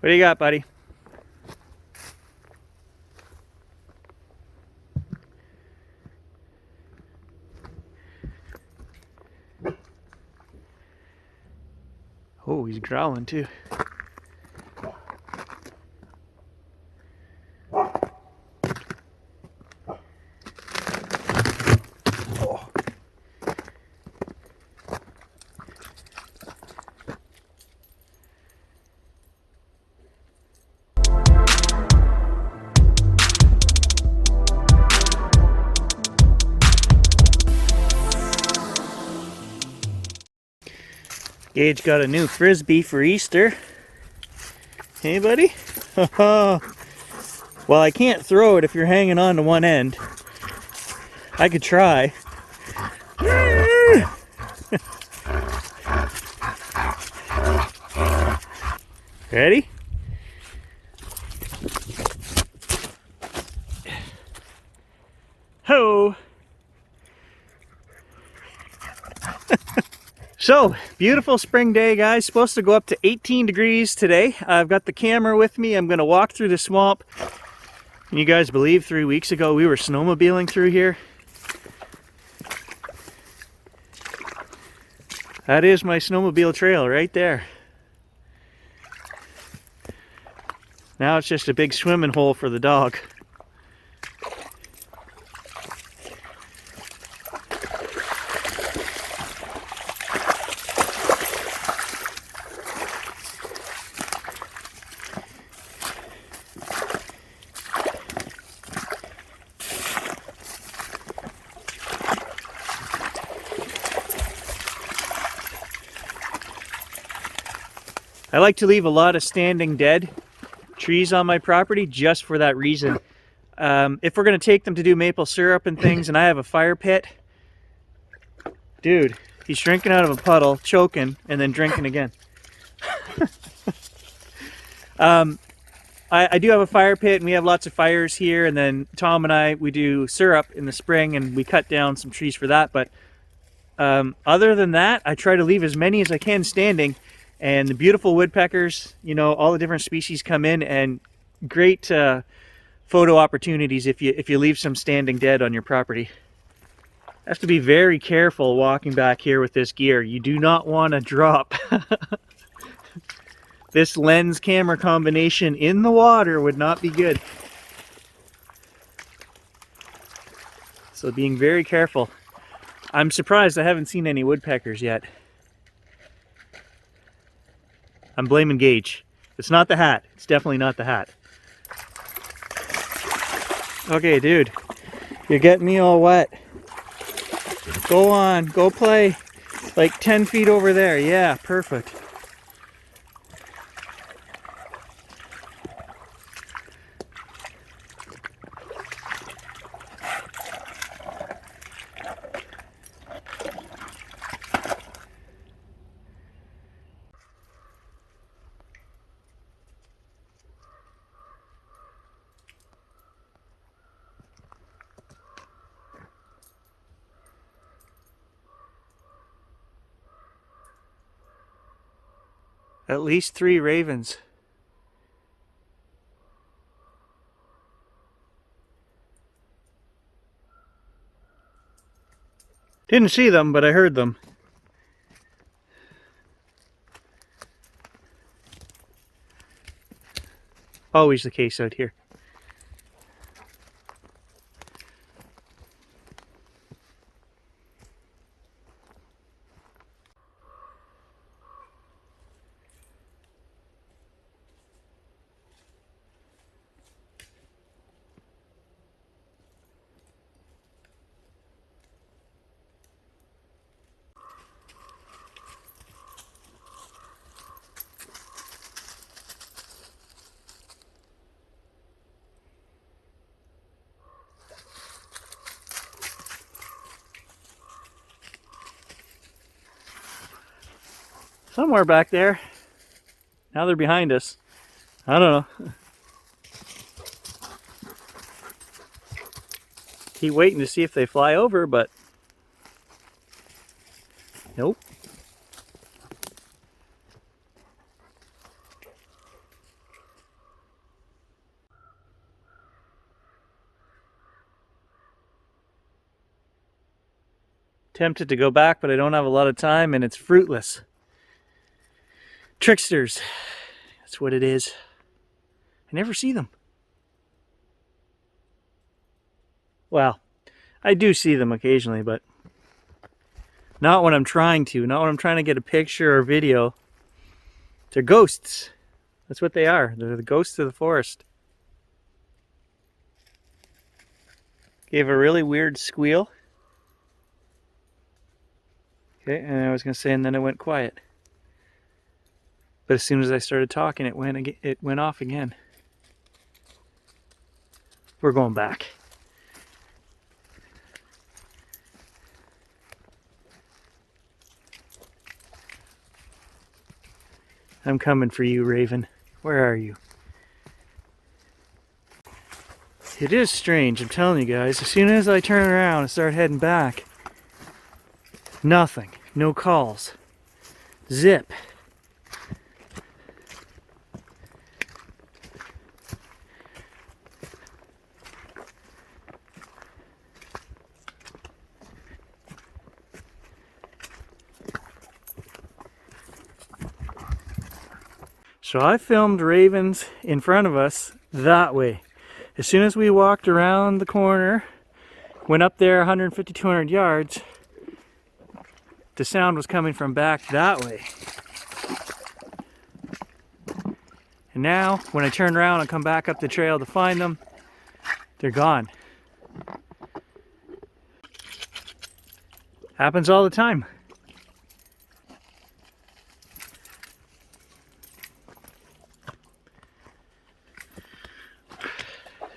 What do you got, buddy? Oh, he's growling too. Oh. Gage got a new frisbee for Easter. Hey, buddy? Well, I can't throw it if you're hanging on to one end. I could try. Ready? Ho! So, beautiful spring day, guys. Supposed to go up to 18 degrees today. I've got the camera with me. I'm going to walk through the swamp. Can you guys believe 3 weeks ago we were snowmobiling through here? That is my snowmobile trail right there. Now it's just a big swimming hole for the dog. I like to leave a lot of standing dead trees on my property just for that reason. If we're going to take them to do maple syrup and things, and I have a fire pit, dude, he's drinking out of a puddle, choking, and then drinking again. I do have a fire pit, and we have lots of fires here, and then Tom and I, we do syrup in the spring, and we cut down some trees for that, but other than that, I try to leave as many as I can standing. And the beautiful woodpeckers, you know, all the different species come in, and great photo opportunities if you leave some standing dead on your property. Have to be very careful walking back here with this gear. You do not want to drop this lens camera combination in the water would not be good. So being very careful. I'm surprised I haven't seen any woodpeckers yet. I'm blaming Gage. It's not the hat. It's definitely not the hat. Okay, dude. You're getting me all wet. Go on. Go play. Like 10 feet over there. Yeah, perfect. At least 3 ravens. Didn't see them, but I heard them. Always the case out here. Somewhere back there. Now they're behind us. I don't know. Keep waiting to see if they fly over, but nope. Tempted to go back, but I don't have a lot of time and it's fruitless. Tricksters. That's what it is. I never see them. Well, I do see them occasionally, but not when I'm trying to. Not when I'm trying to get a picture or video. They're ghosts. That's what they are. They're the ghosts of the forest. Gave a really weird squeal. Okay, and I was going to say, and then it went quiet. But as soon as I started talking, it went off again. We're going back. I'm coming for you, Raven. Where are you? It is strange, I'm telling you guys. As soon as I turn around and start heading back, nothing. No calls. Zip. So I filmed ravens in front of us that way. As soon as we walked around the corner, went up there 150, 200 yards, the sound was coming from back that way. And now, when I turn around and come back up the trail to find them, they're gone. Happens all the time.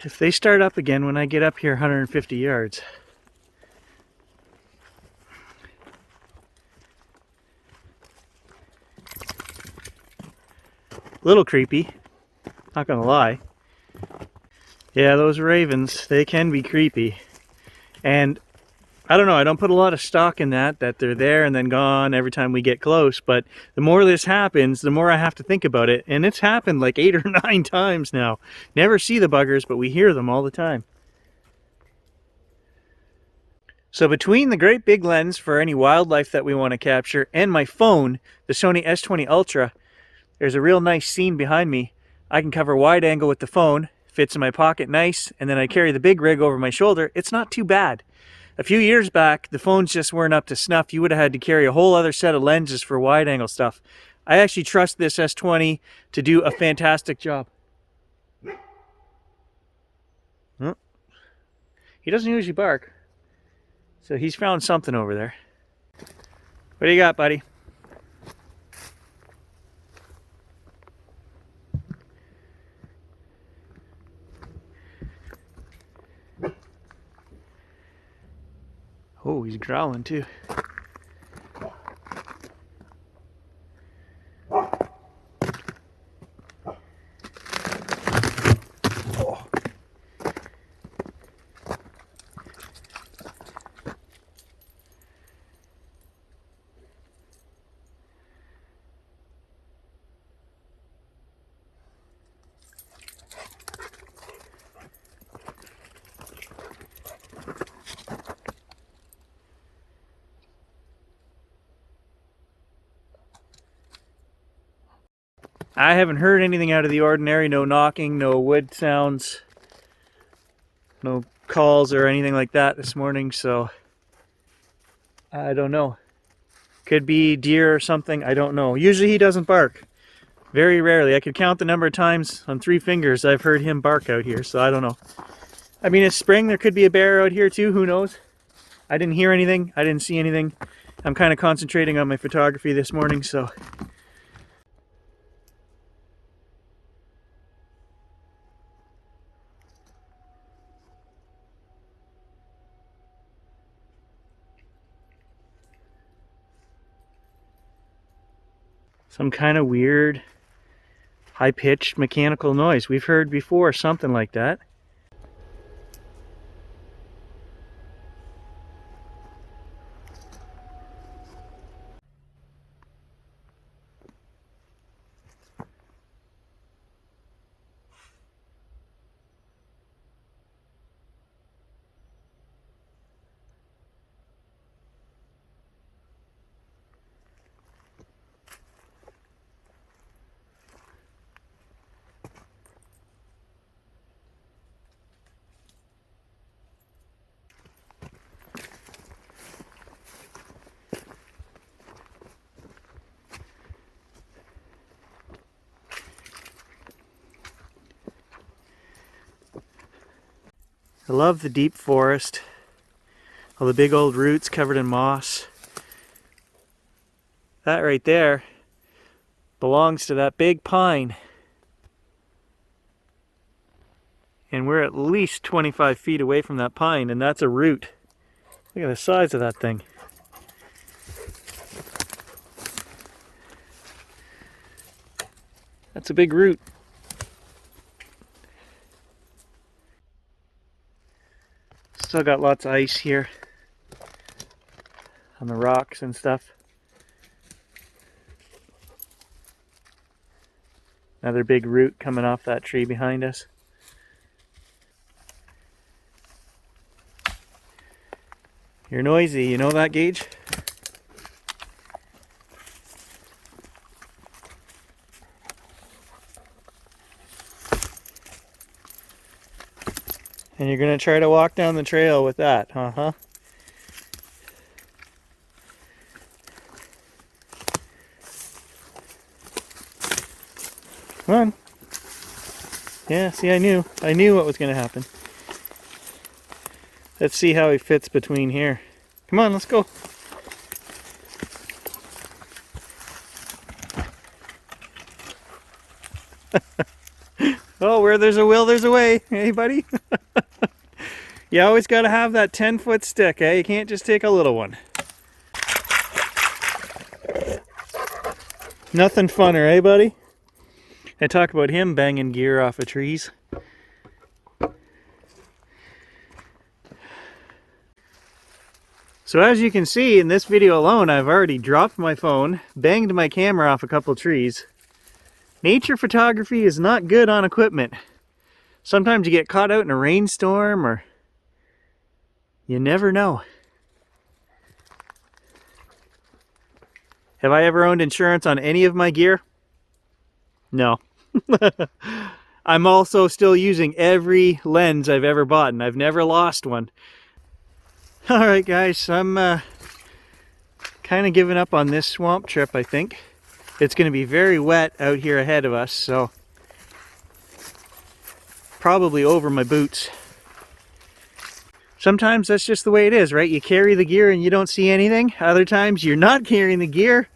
If they start up again when I get up here 150 yards. A little creepy, not gonna lie. Yeah, those ravens, they can be creepy. And I don't know, I don't put a lot of stock in that they're there and then gone every time we get close, but the more this happens, the more I have to think about it. And it's happened like 8 or 9 times now. Never see the buggers, but we hear them all the time. So between the great big lens for any wildlife that we want to capture and my phone, the Sony S20 Ultra, there's a real nice scene behind me. I can cover wide angle with the phone, fits in my pocket nice, and then I carry the big rig over my shoulder. It's not too bad. A few years back, the phones just weren't up to snuff. You would have had to carry a whole other set of lenses for wide angle stuff. I actually trust this S20 to do a fantastic job. He doesn't usually bark. So he's found something over there. What do you got, buddy? Oh, he's growling too. Oh. I haven't heard anything out of the ordinary, no knocking, no wood sounds, no calls or anything like that this morning, so I don't know. Could be deer or something, I don't know. Usually he doesn't bark. Very rarely. I could count the number of times on 3 fingers I've heard him bark out here, so I don't know. I mean, it's spring, there could be a bear out here too, who knows? I didn't hear anything, I didn't see anything. I'm kind of concentrating on my photography this morning, so... Some kind of weird, high-pitched mechanical noise. We've heard before something like that. I love the deep forest. All the big old roots covered in moss. That right there belongs to that big pine. And we're at least 25 feet away from that pine, and that's a root. Look at the size of that thing. That's a big root. Still got lots of ice here on the rocks and stuff. Another big root coming off that tree behind us. You're noisy, you know that, Gage? And you're gonna try to walk down the trail with that, huh? Come on. Yeah, see, I knew what was gonna happen. Let's see how he fits between here. Come on, let's go. Oh, where there's a will, there's a way. Hey, buddy? You always got to have that 10-foot stick, eh? You can't just take a little one. Nothing funner, eh, buddy? I talk about him banging gear off of trees. So as you can see in this video alone, I've already dropped my phone, banged my camera off a couple trees. Nature photography is not good on equipment. Sometimes you get caught out in a rainstorm, or you never know. Have I ever owned insurance on any of my gear? No. I'm also still using every lens I've ever bought, and I've never lost one. Alright guys, I'm kind of giving up on this swamp trip, I think. It's going to be very wet out here ahead of us, so probably over my boots. Sometimes that's just the way it is, right? You carry the gear and you don't see anything. Other times you're not carrying the gear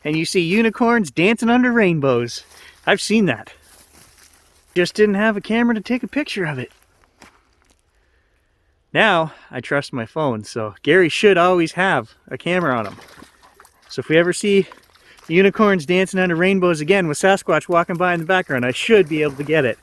and you see unicorns dancing under rainbows. I've seen that. Just didn't have a camera to take a picture of it. Now I trust my phone, so Gary should always have a camera on him. So if we ever see unicorns dancing under rainbows again with Sasquatch walking by in the background, I should be able to get it.